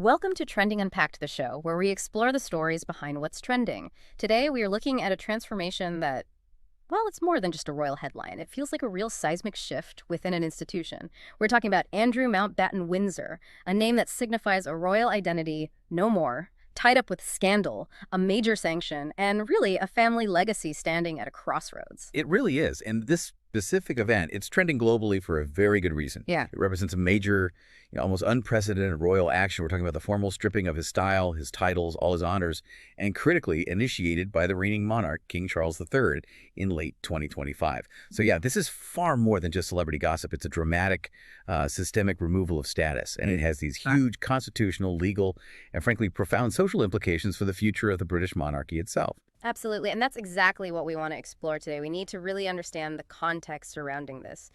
Welcome to Trending Unpacked, the show, where we explore the stories behind what's trending. Today, we are looking at a transformation that, well, it's more than just a royal headline. It feels like a real seismic shift within an institution. We're talking about Andrew Mountbatten Windsor, a name that signifies a royal identity no more, tied up with scandal, a major sanction, and really a family legacy standing at a crossroads. It really is. And this specific event, it's trending globally for a very good reason. Yeah. It represents a major, almost unprecedented royal action. We're talking about the formal stripping of his style, his titles, all his honors, and critically initiated by the reigning monarch, King Charles III, in late 2025. So yeah, this is far more than just celebrity gossip. It's a dramatic, systemic removal of status. And it has these huge constitutional, legal, and frankly, profound social implications for the future of the British monarchy itself. Absolutely, and that's exactly what we want to explore today. We need to really understand the context surrounding this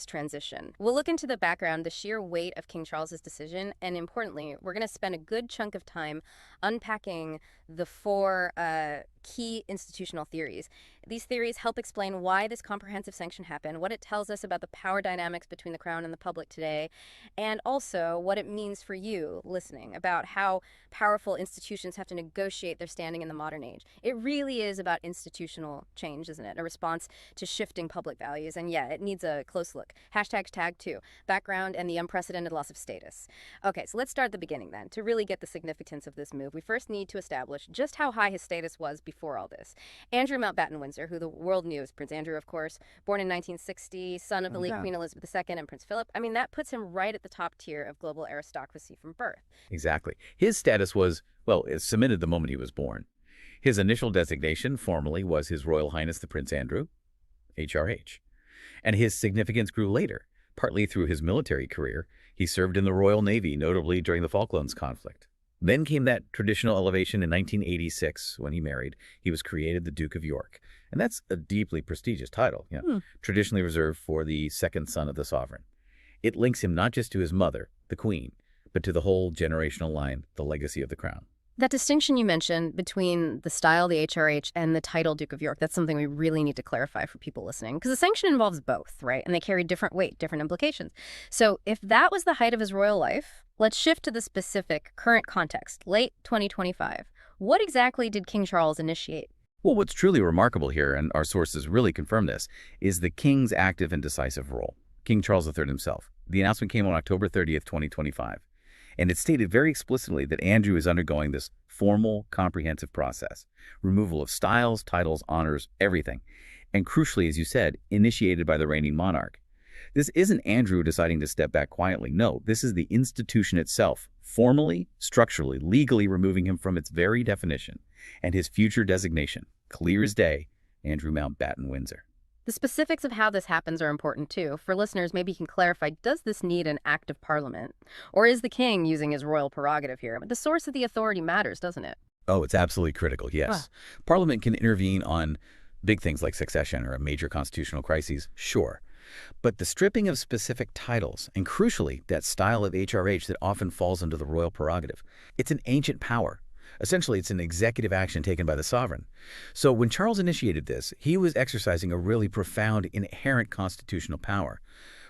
transition. We'll look into the background, the sheer weight of King Charles's decision, and importantly, we're going to spend a good chunk of time unpacking the four key institutional theories. These theories help explain why this comprehensive sanction happened, what it tells us about the power dynamics between the crown and the public today, and also what it means for you listening about how powerful institutions have to negotiate their standing in the modern age. It really is about institutional change, isn't it? A response to shifting public values. And yeah, it needs a close look. #tag2, background and the unprecedented loss of status. Okay, so let's start at the beginning then. To really get the significance of this move, we first need to establish just how high his status was before all this. Andrew Mountbatten Windsor, who the world knew as Prince Andrew, of course, born in 1960, son of the late Queen Elizabeth II and Prince Philip. I mean, that puts him right at the top tier of global aristocracy from birth. Exactly. His status was, well, it cemented the moment he was born. His initial designation formally was His Royal Highness the Prince Andrew, HRH. And his significance grew later, partly through his military career. He served in the Royal Navy, notably during the Falklands conflict. Then came that traditional elevation in 1986 when he married. He was created the Duke of York. And that's a deeply prestigious title, traditionally reserved for the second son of the sovereign. It links him not just to his mother, the Queen, but to the whole generational line, the legacy of the crown. That distinction you mentioned between the style, the HRH, and the title Duke of York, that's something we really need to clarify for people listening, because the sanction involves both, right? And they carry different weight, different implications. So if that was the height of his royal life, let's shift to the specific current context, late 2025. What exactly did King Charles initiate? Well, what's truly remarkable here, and our sources really confirm this, is the king's active and decisive role. King Charles III himself. The announcement came on October 30th, 2025. And it stated very explicitly that Andrew is undergoing this formal, comprehensive process. Removal of styles, titles, honors, everything. And crucially, as you said, initiated by the reigning monarch. This isn't Andrew deciding to step back quietly. No, this is the institution itself, formally, structurally, legally removing him from its very definition and his future designation, clear as day, Andrew Mountbatten Windsor. The specifics of how this happens are important too. For listeners, maybe you can clarify, does this need an act of parliament? Or is the king using his royal prerogative here? But the source of the authority matters, doesn't it? Oh, it's absolutely critical, yes. Parliament can intervene on big things like succession or a major constitutional crises, sure. But the stripping of specific titles, and crucially, that style of HRH that often falls under the royal prerogative, it's an ancient power. Essentially, it's an executive action taken by the sovereign. So when Charles initiated this, he was exercising a really profound inherent constitutional power.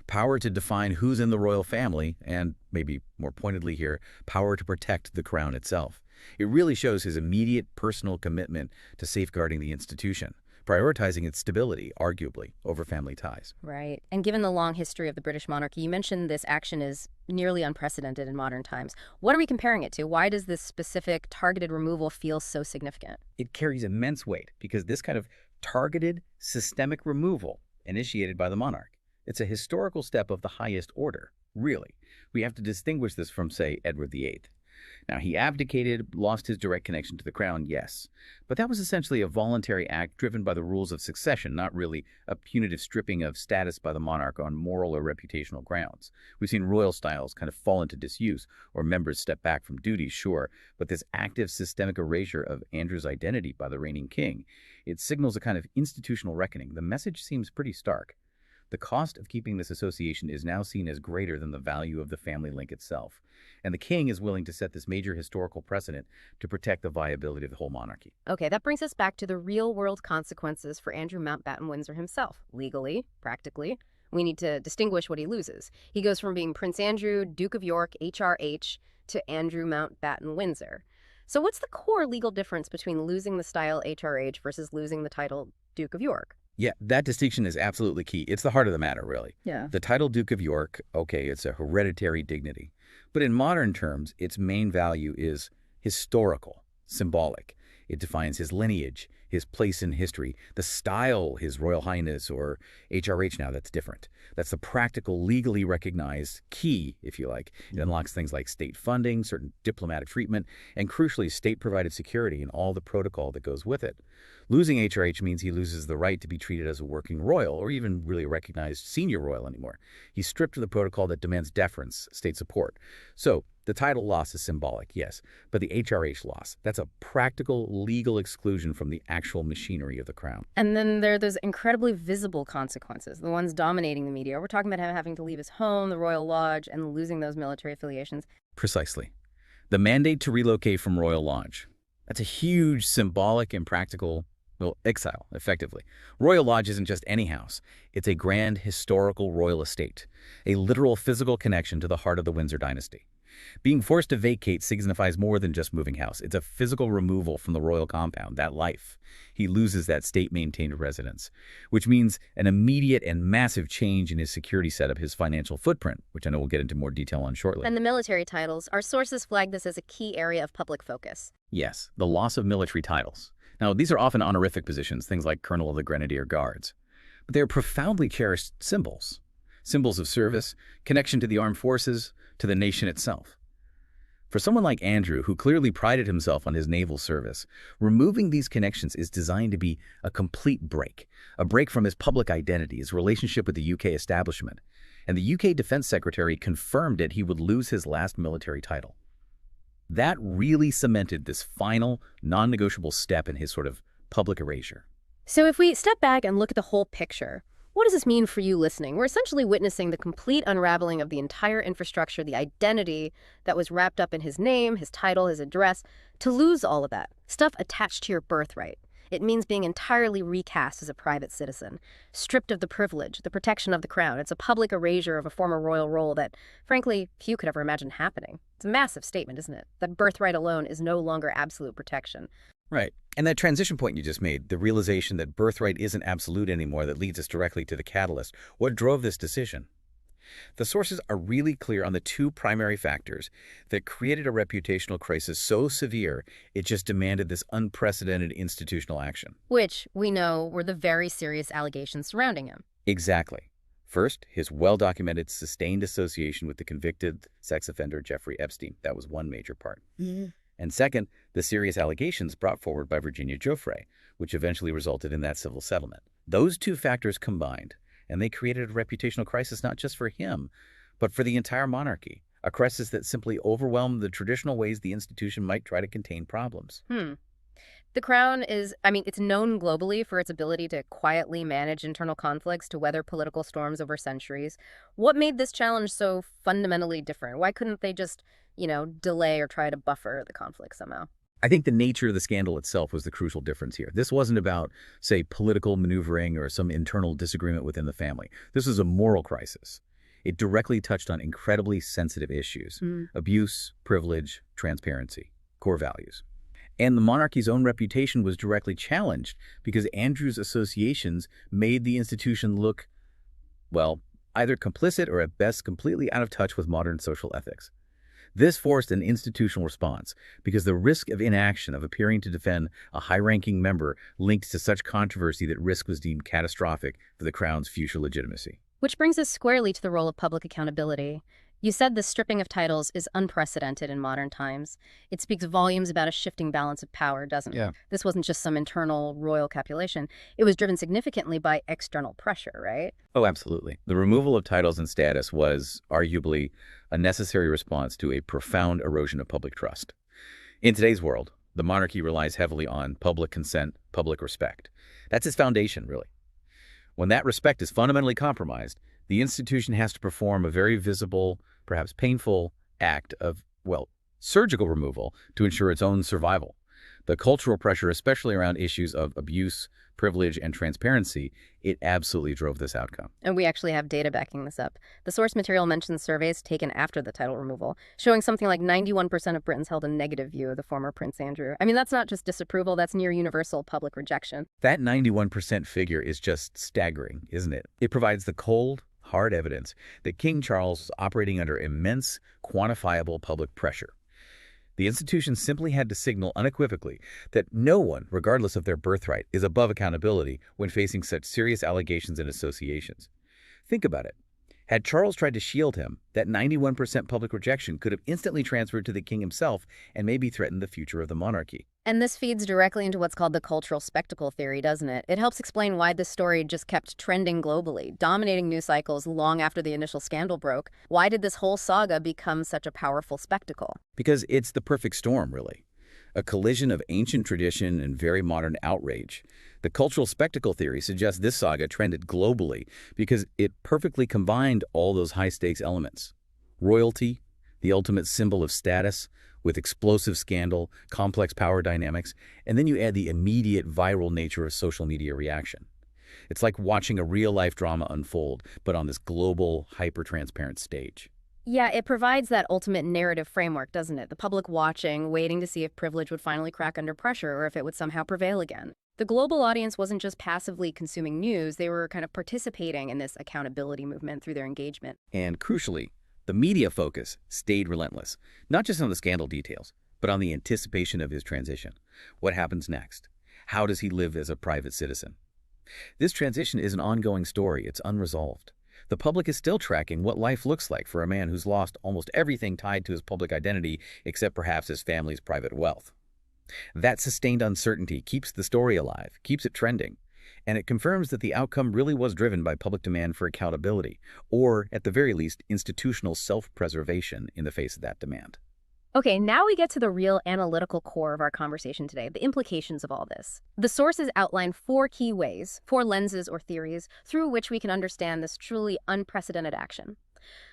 Power to define who's in the royal family and, maybe more pointedly here, power to protect the crown itself. It really shows his immediate personal commitment to safeguarding the institution, prioritizing its stability, arguably, over family ties. Right. And given the long history of the British monarchy, you mentioned this action is nearly unprecedented in modern times. What are we comparing it to? Why does this specific targeted removal feel so significant? It carries immense weight because this kind of targeted, systemic removal initiated by the monarch, it's a historical step of the highest order, really. We have to distinguish this from, say, Edward VIII. Now, he abdicated, lost his direct connection to the crown, yes. But that was essentially a voluntary act driven by the rules of succession, not really a punitive stripping of status by the monarch on moral or reputational grounds. We've seen royal styles kind of fall into disuse, or members step back from duty, sure. But this active systemic erasure of Andrew's identity by the reigning king, it signals a kind of institutional reckoning. The message seems pretty stark. The cost of keeping this association is now seen as greater than the value of the family link itself. And the king is willing to set this major historical precedent to protect the viability of the whole monarchy. Okay, that brings us back to the real-world consequences for Andrew Mountbatten Windsor himself, legally, practically. We need to distinguish what he loses. He goes from being Prince Andrew, Duke of York, HRH, to Andrew Mountbatten Windsor. So what's the core legal difference between losing the style HRH versus losing the title Duke of York? Yeah, that distinction is absolutely key. It's the heart of the matter, really. Yeah. The title Duke of York, okay, it's a hereditary dignity. But in modern terms, its main value is historical, symbolic. It defines his lineage, his place in history, the style, His Royal Highness, or HRH now, that's different. That's the practical, legally recognized key, if you like. It unlocks things like state funding, certain diplomatic treatment, and crucially, state-provided security and all the protocol that goes with it. Losing HRH means he loses the right to be treated as a working royal or even really a recognized senior royal anymore. He's stripped of the protocol that demands deference, state support. So the title loss is symbolic, yes, but the HRH loss, that's a practical legal exclusion from the actual machinery of the crown. And then there are those incredibly visible consequences, the ones dominating the media. We're talking about him having to leave his home, the Royal Lodge, and losing those military affiliations. Precisely. The mandate to relocate from Royal Lodge. That's a huge symbolic and practical, well, exile, effectively. Royal Lodge isn't just any house. It's a grand historical royal estate, a literal physical connection to the heart of the Windsor dynasty. Being forced to vacate signifies more than just moving house. It's a physical removal from the royal compound, that life. He loses that state-maintained residence, which means an immediate and massive change in his security setup, his financial footprint, which I know we'll get into more detail on shortly. And the military titles, our sources flag this as a key area of public focus. Yes, the loss of military titles. Now, these are often honorific positions, things like Colonel of the Grenadier Guards. But they are profoundly cherished symbols. Symbols of service, connection to the armed forces, to the nation itself. For someone like Andrew, who clearly prided himself on his naval service, removing these connections is designed to be a complete break, a break from his public identity, his relationship with the UK establishment. And the UK Defense Secretary confirmed that he would lose his last military title. That really cemented this final, non-negotiable step in his sort of public erasure. So if we step back and look at the whole picture, what does this mean for you listening? We're essentially witnessing the complete unraveling of the entire infrastructure, the identity that was wrapped up in his name, his title, his address. To lose all of that, stuff attached to your birthright, it means being entirely recast as a private citizen, stripped of the privilege, the protection of the crown. It's a public erasure of a former royal role that, frankly, few could ever imagine happening. It's a massive statement, isn't it? That birthright alone is no longer absolute protection. Right. And that transition point you just made, the realization that birthright isn't absolute anymore, that leads us directly to the catalyst. What drove this decision? The sources are really clear on the two primary factors that created a reputational crisis so severe it just demanded this unprecedented institutional action. Which, we know, were the very serious allegations surrounding him. Exactly. First, his well-documented sustained association with the convicted sex offender Jeffrey Epstein. That was one major part. And second, the serious allegations brought forward by Virginia Giuffre, which eventually resulted in that civil settlement. Those two factors combined, and they created a reputational crisis not just for him, but for the entire monarchy, a crisis that simply overwhelmed the traditional ways the institution might try to contain problems. The crown is, it's known globally for its ability to quietly manage internal conflicts, to weather political storms over centuries. What made this challenge so fundamentally different? Why couldn't they just, delay or try to buffer the conflict somehow? I think the nature of the scandal itself was the crucial difference here. This wasn't about, say, political maneuvering or some internal disagreement within the family. This was a moral crisis. It directly touched on incredibly sensitive issues: abuse, privilege, transparency, core values. And the monarchy's own reputation was directly challenged because Andrew's associations made the institution look, well, either complicit or at best completely out of touch with modern social ethics. This forced an institutional response because the risk of inaction, of appearing to defend a high-ranking member, linked to such controversy that risk was deemed catastrophic for the crown's future legitimacy. Which brings us squarely to the role of public accountability. You said the stripping of titles is unprecedented in modern times. It speaks volumes about a shifting balance of power, doesn't it? Yeah. This wasn't just some internal royal capulation. It was driven significantly by external pressure, right? Oh, absolutely. The removal of titles and status was arguably a necessary response to a profound erosion of public trust. In today's world, the monarchy relies heavily on public consent, public respect. That's its foundation, really. When that respect is fundamentally compromised, the institution has to perform a very visible, perhaps painful act of, well, surgical removal to ensure its own survival. The cultural pressure, especially around issues of abuse, privilege, and transparency, it absolutely drove this outcome. And we actually have data backing this up. The source material mentions surveys taken after the title removal, showing something like 91% of Britons held a negative view of the former Prince Andrew. I mean, that's not just disapproval, that's near universal public rejection. That 91% figure is just staggering, isn't it? It provides the cold, hard evidence that King Charles was operating under immense, quantifiable public pressure. The institution simply had to signal unequivocally that no one, regardless of their birthright, is above accountability when facing such serious allegations and associations. Think about it. Had Charles tried to shield him, that 91% public rejection could have instantly transferred to the king himself and maybe threatened the future of the monarchy. And this feeds directly into what's called the cultural spectacle theory, doesn't it? It helps explain why this story just kept trending globally, dominating news cycles long after the initial scandal broke. Why did this whole saga become such a powerful spectacle? Because it's the perfect storm, really. A collision of ancient tradition and very modern outrage. The cultural spectacle theory suggests this saga trended globally because it perfectly combined all those high-stakes elements. Royalty, the ultimate symbol of status, with explosive scandal, complex power dynamics, and then you add the immediate viral nature of social media reaction. It's like watching a real-life drama unfold, but on this global, hyper-transparent stage. Yeah, it provides that ultimate narrative framework, doesn't it? The public watching, waiting to see if privilege would finally crack under pressure or if it would somehow prevail again. The global audience wasn't just passively consuming news, they were kind of participating in this accountability movement through their engagement. And crucially, the media focus stayed relentless, not just on the scandal details, but on the anticipation of his transition. What happens next? How does he live as a private citizen? This transition is an ongoing story. It's unresolved. The public is still tracking what life looks like for a man who's lost almost everything tied to his public identity except perhaps his family's private wealth. That sustained uncertainty keeps the story alive, keeps it trending, and it confirms that the outcome really was driven by public demand for accountability, or, at the very least, institutional self-preservation in the face of that demand. Okay, now we get to the real analytical core of our conversation today, the implications of all this. The sources outline 4 key ways, 4 lenses or theories, through which we can understand this truly unprecedented action.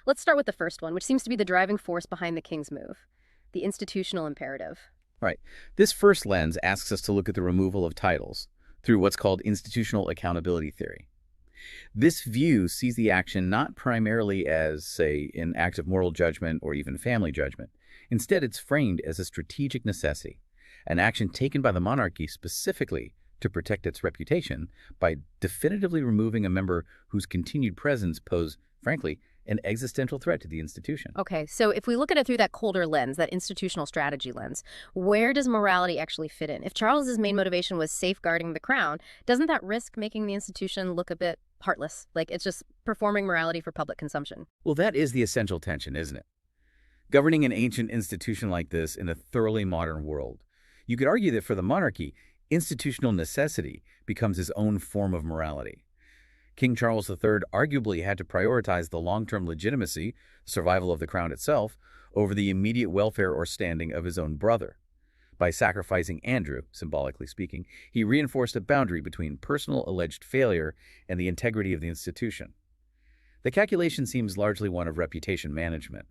Let's start with the first one, which seems to be the driving force behind the king's move, the institutional imperative. Right. This first lens asks us to look at the removal of titles through what's called institutional accountability theory. This view sees the action not primarily as, say, an act of moral judgment or even family judgment. Instead, it's framed as a strategic necessity, an action taken by the monarchy specifically to protect its reputation by definitively removing a member whose continued presence pose, frankly, an existential threat to the institution. Okay, so if we look at it through that colder lens, that institutional strategy lens, where does morality actually fit in? If Charles's main motivation was safeguarding the crown, doesn't that risk making the institution look a bit heartless? Like it's just performing morality for public consumption? Well, that is the essential tension, isn't it? Governing an ancient institution like this in a thoroughly modern world. You could argue that for the monarchy, institutional necessity becomes his own form of morality. King Charles III arguably had to prioritize the long-term legitimacy, survival of the crown itself, over the immediate welfare or standing of his own brother. By sacrificing Andrew, symbolically speaking, he reinforced a boundary between personal alleged failure and the integrity of the institution. The calculation seems largely one of reputation management.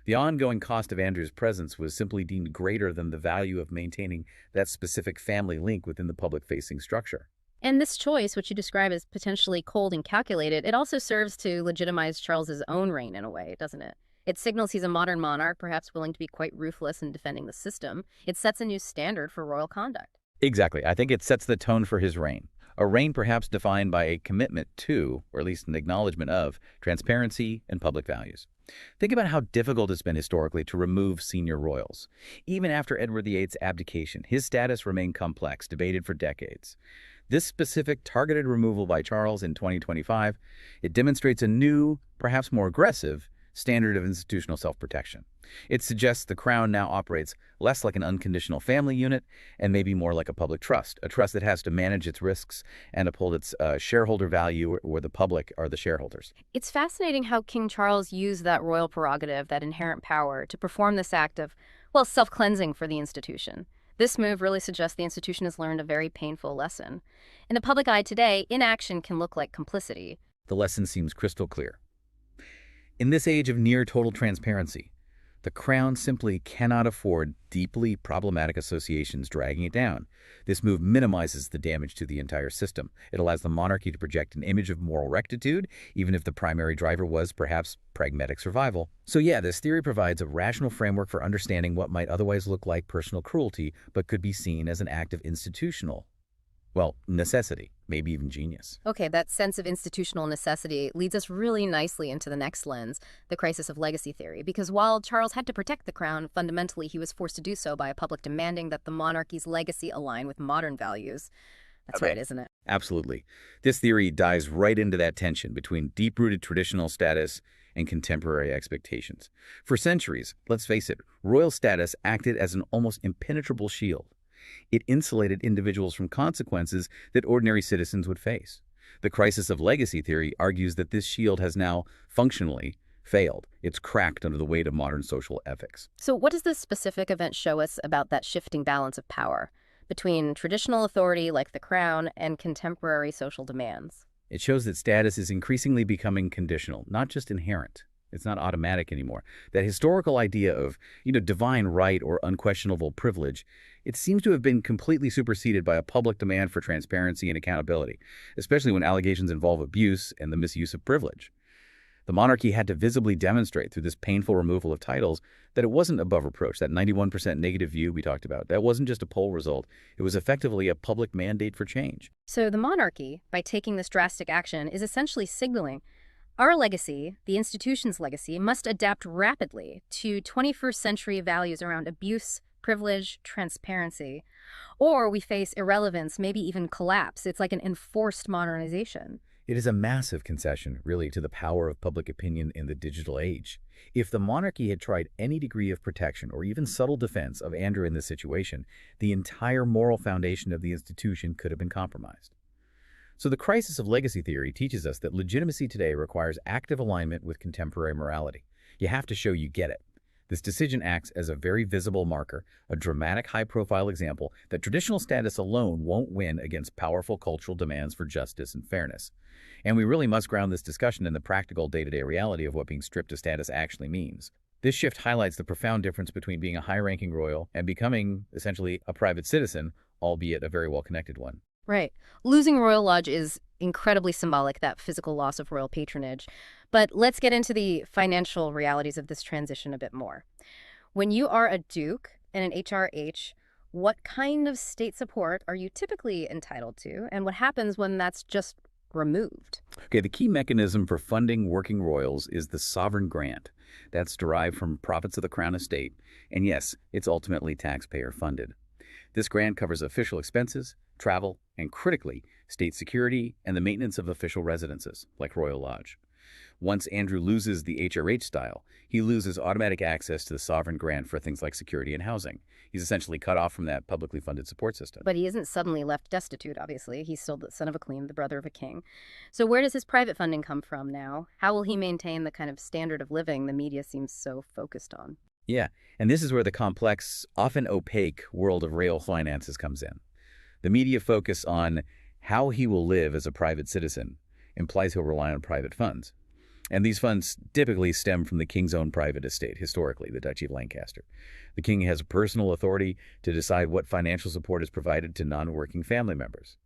The ongoing cost of Andrew's presence was simply deemed greater than the value of maintaining that specific family link within the public-facing structure. And this choice, which you describe as potentially cold and calculated, it also serves to legitimize Charles's own reign in a way, doesn't it? It signals he's a modern monarch, perhaps willing to be quite ruthless in defending the system. It sets a new standard for royal conduct. Exactly. I think it sets the tone for his reign. A reign perhaps defined by a commitment to, or at least an acknowledgement of, transparency and public values. Think about how difficult it's been historically to remove senior royals. Even after Edward VIII's abdication, his status remained complex, debated for decades. This specific targeted removal by Charles in 2025, it demonstrates a new, perhaps more aggressive, standard of institutional self-protection. It suggests the crown now operates less like an unconditional family unit and maybe more like a public trust, a trust that has to manage its risks and uphold its shareholder value where the public are the shareholders. It's fascinating how King Charles used that royal prerogative, that inherent power, to perform this act of, well, self-cleansing for the institution. This move really suggests the institution has learned a very painful lesson. In the public eye today, inaction can look like complicity. The lesson seems crystal clear. In this age of near total transparency, The crown simply cannot afford deeply problematic associations dragging it down. This move minimizes the damage to the entire system. It allows the monarchy to project an image of moral rectitude, even if the primary driver was perhaps pragmatic survival. So yeah, this theory provides a rational framework for understanding what might otherwise look like personal cruelty, but could be seen as an act of institutional, well, necessity, maybe even genius. Okay, that sense of institutional necessity leads us really nicely into the next lens, the crisis of legacy theory, because while Charles had to protect the crown, fundamentally he was forced to do so by a public demanding that the monarchy's legacy align with modern values. That's right, isn't it? Absolutely. This theory dives right into that tension between deep-rooted traditional status and contemporary expectations. For centuries, let's face it, royal status acted as an almost impenetrable shield. It insulated individuals from consequences that ordinary citizens would face. The crisis of legacy theory argues that this shield has now functionally failed. It's cracked under the weight of modern social ethics. So what does this specific event show us about that shifting balance of power between traditional authority like the crown and contemporary social demands? It shows that status is increasingly becoming conditional, not just inherent. It's not automatic anymore. That historical idea of, divine right or unquestionable privilege, it seems to have been completely superseded by a public demand for transparency and accountability, especially when allegations involve abuse and the misuse of privilege. The monarchy had to visibly demonstrate through this painful removal of titles that it wasn't above reproach. That 91% negative view we talked about, that wasn't just a poll result. It was effectively a public mandate for change. So the monarchy, by taking this drastic action, is essentially signaling our legacy, the institution's legacy, must adapt rapidly to 21st century values around abuse, privilege, transparency, or we face irrelevance, maybe even collapse. It's like an enforced modernization. It is a massive concession, really, to the power of public opinion in the digital age. If the monarchy had tried any degree of protection or even subtle defense of Andrew in this situation, the entire moral foundation of the institution could have been compromised. So the crisis of legacy theory teaches us that legitimacy today requires active alignment with contemporary morality. You have to show you get it. This decision acts as a very visible marker, a dramatic high-profile example that traditional status alone won't win against powerful cultural demands for justice and fairness. And we really must ground this discussion in the practical day-to-day reality of what being stripped of status actually means. This shift highlights the profound difference between being a high-ranking royal and becoming, essentially, a private citizen, albeit a very well-connected one. Right. Losing Royal Lodge is incredibly symbolic, that physical loss of royal patronage. But let's get into the financial realities of this transition a bit more. When you are a duke and an HRH, what kind of state support are you typically entitled to, and what happens when that's just removed? Okay, the key mechanism for funding working royals is the sovereign grant. That's derived from profits of the crown estate, and yes, it's ultimately taxpayer funded. This grant covers official expenses, travel, and critically, state security and the maintenance of official residences, like Royal Lodge. Once Andrew loses the HRH style, he loses automatic access to the sovereign grant for things like security and housing. He's essentially cut off from that publicly funded support system. But he isn't suddenly left destitute, obviously. He's still the son of a queen, the brother of a king. So where does his private funding come from now? How will he maintain the kind of standard of living the media seems so focused on? Yeah, and this is where the complex, often opaque world of royal finances comes in. The media focus on how he will live as a private citizen implies he'll rely on private funds. And these funds typically stem from the king's own private estate, historically, the Duchy of Lancaster. The king has personal authority to decide what financial support is provided to non-working family members.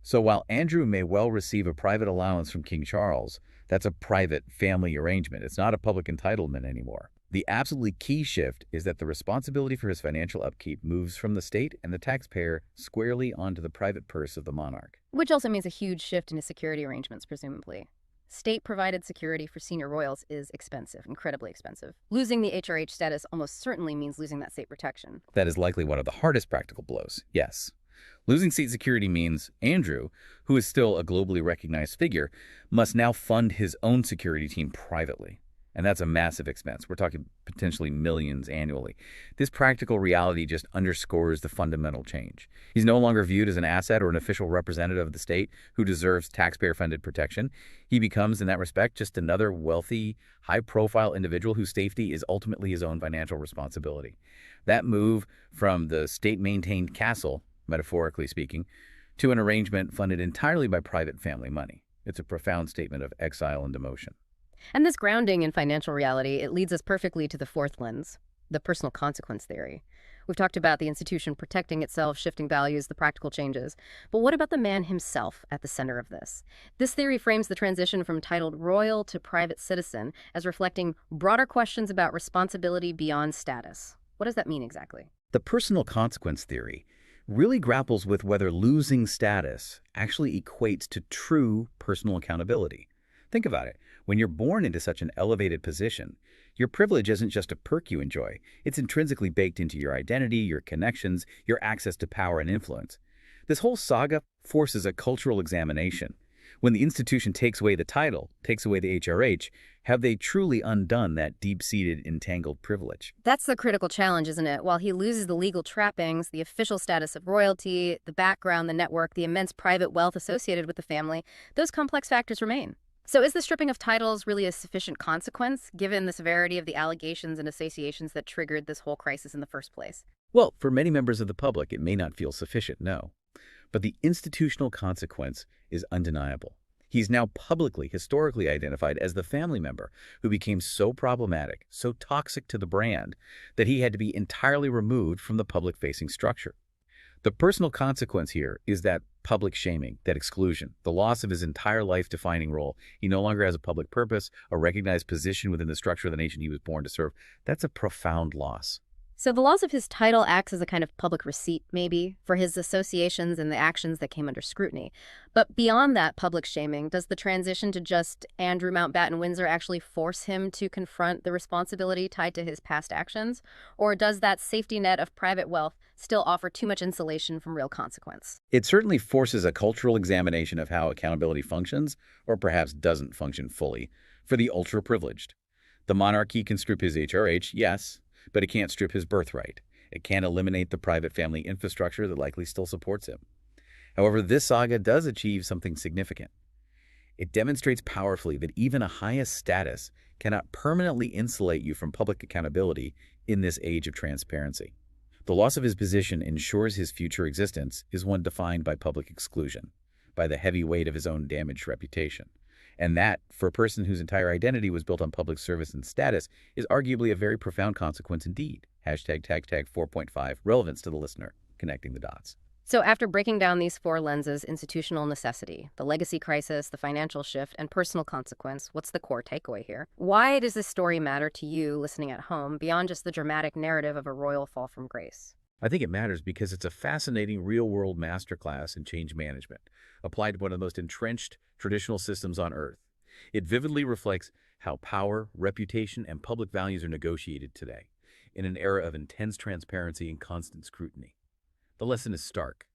So while Andrew may well receive a private allowance from King Charles, that's a private family arrangement. It's not a public entitlement anymore. The absolutely key shift is that the responsibility for his financial upkeep moves from the state and the taxpayer squarely onto the private purse of the monarch. Which also means a huge shift in his security arrangements, presumably. State-provided security for senior royals is expensive, incredibly expensive. Losing the HRH status almost certainly means losing that state protection. That is likely one of the hardest practical blows, yes. Losing state security means Andrew, who is still a globally recognized figure, must now fund his own security team privately. And that's a massive expense. We're talking potentially millions annually. This practical reality just underscores the fundamental change. He's no longer viewed as an asset or an official representative of the state who deserves taxpayer-funded protection. He becomes, in that respect, just another wealthy, high-profile individual whose safety is ultimately his own financial responsibility. That move from the state-maintained castle, metaphorically speaking, to an arrangement funded entirely by private family money. It's a profound statement of exile and demotion. And this grounding in financial reality, it leads us perfectly to the fourth lens, the personal consequence theory. We've talked about the institution protecting itself, shifting values, the practical changes. But what about the man himself at the center of this? This theory frames the transition from titled royal to private citizen as reflecting broader questions about responsibility beyond status. What does that mean exactly? The personal consequence theory really grapples with whether losing status actually equates to true personal accountability. Think about it. When you're born into such an elevated position, your privilege isn't just a perk you enjoy. It's intrinsically baked into your identity, your connections, your access to power and influence. This whole saga forces a cultural examination. When the institution takes away the title, takes away the HRH, have they truly undone that deep-seated, entangled privilege? That's the critical challenge, isn't it? While he loses the legal trappings, the official status of royalty, the background, the network, the immense private wealth associated with the family, those complex factors remain. So is the stripping of titles really a sufficient consequence, given the severity of the allegations and associations that triggered this whole crisis in the first place? Well, for many members of the public, it may not feel sufficient, no. But the institutional consequence is undeniable. He's now publicly, historically identified as the family member who became so problematic, so toxic to the brand, that he had to be entirely removed from the public-facing structure. The personal consequence here is that public shaming, that exclusion, the loss of his entire life-defining role. He no longer has a public purpose, a recognized position within the structure of the nation he was born to serve. That's a profound loss. So the loss of his title acts as a kind of public receipt, maybe, for his associations and the actions that came under scrutiny. But beyond that public shaming, does the transition to just Andrew Mountbatten Windsor actually force him to confront the responsibility tied to his past actions? Or does that safety net of private wealth still offer too much insulation from real consequence? It certainly forces a cultural examination of how accountability functions, or perhaps doesn't function fully, for the ultra-privileged. The monarchy can strip his HRH, yes, but it can't strip his birthright. It can't eliminate the private family infrastructure that likely still supports him. However, this saga does achieve something significant. It demonstrates powerfully that even a highest status cannot permanently insulate you from public accountability in this age of transparency. The loss of his position ensures his future existence is one defined by public exclusion, by the heavy weight of his own damaged reputation. And that, for a person whose entire identity was built on public service and status, is arguably a very profound consequence indeed. Hashtag tag tag 4.5, relevance to the listener, connecting the dots. So after breaking down these four lenses, institutional necessity, the legacy crisis, the financial shift, and personal consequence, what's the core takeaway here? Why does this story matter to you listening at home beyond just the dramatic narrative of a royal fall from grace? I think it matters because it's a fascinating real-world masterclass in change management, applied to one of the most entrenched traditional systems on Earth. It vividly reflects how power, reputation, and public values are negotiated today, in an era of intense transparency and constant scrutiny. The lesson is stark.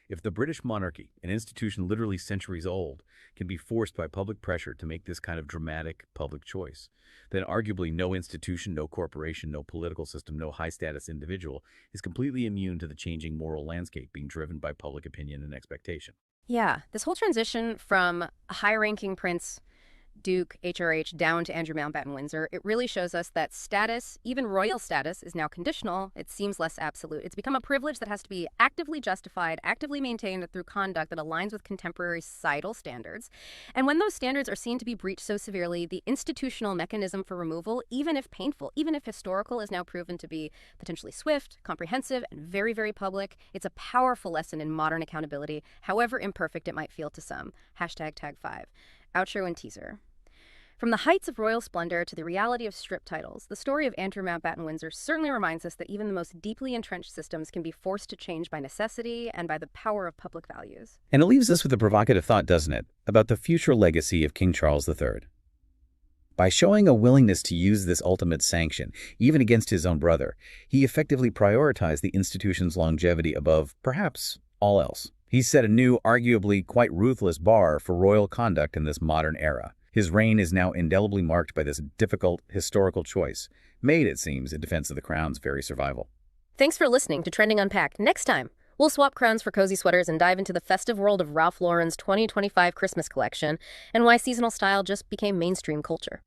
If the British monarchy, an institution literally centuries old, can be forced by public pressure to make this kind of dramatic public choice, then arguably no institution, no corporation, no political system, no high-status individual is completely immune to the changing moral landscape being driven by public opinion and expectation. Yeah, this whole transition from a high-ranking prince, Duke, HRH, down to Andrew Mountbatten Windsor, it really shows us that status, even royal status, is now conditional. It seems less absolute. It's become a privilege that has to be actively justified, actively maintained through conduct that aligns with contemporary societal standards. And when those standards are seen to be breached so severely, the institutional mechanism for removal, even if painful, even if historical, is now proven to be potentially swift, comprehensive, and very, very public. It's a powerful lesson in modern accountability, however imperfect it might feel to some. Hashtag tag 5. Outro and teaser. From the heights of royal splendor to the reality of stripped titles, the story of Andrew Mountbatten Windsor certainly reminds us that even the most deeply entrenched systems can be forced to change by necessity and by the power of public values. And it leaves us with a provocative thought, doesn't it, about the future legacy of King Charles III. By showing a willingness to use this ultimate sanction, even against his own brother, he effectively prioritized the institution's longevity above, perhaps, all else. He set a new, arguably quite ruthless bar for royal conduct in this modern era. His reign is now indelibly marked by this difficult historical choice, made, it seems, in defense of the crown's very survival. Thanks for listening to Trending Unpacked. Next time, we'll swap crowns for cozy sweaters and dive into the festive world of Ralph Lauren's 2025 Christmas collection and why seasonal style just became mainstream culture.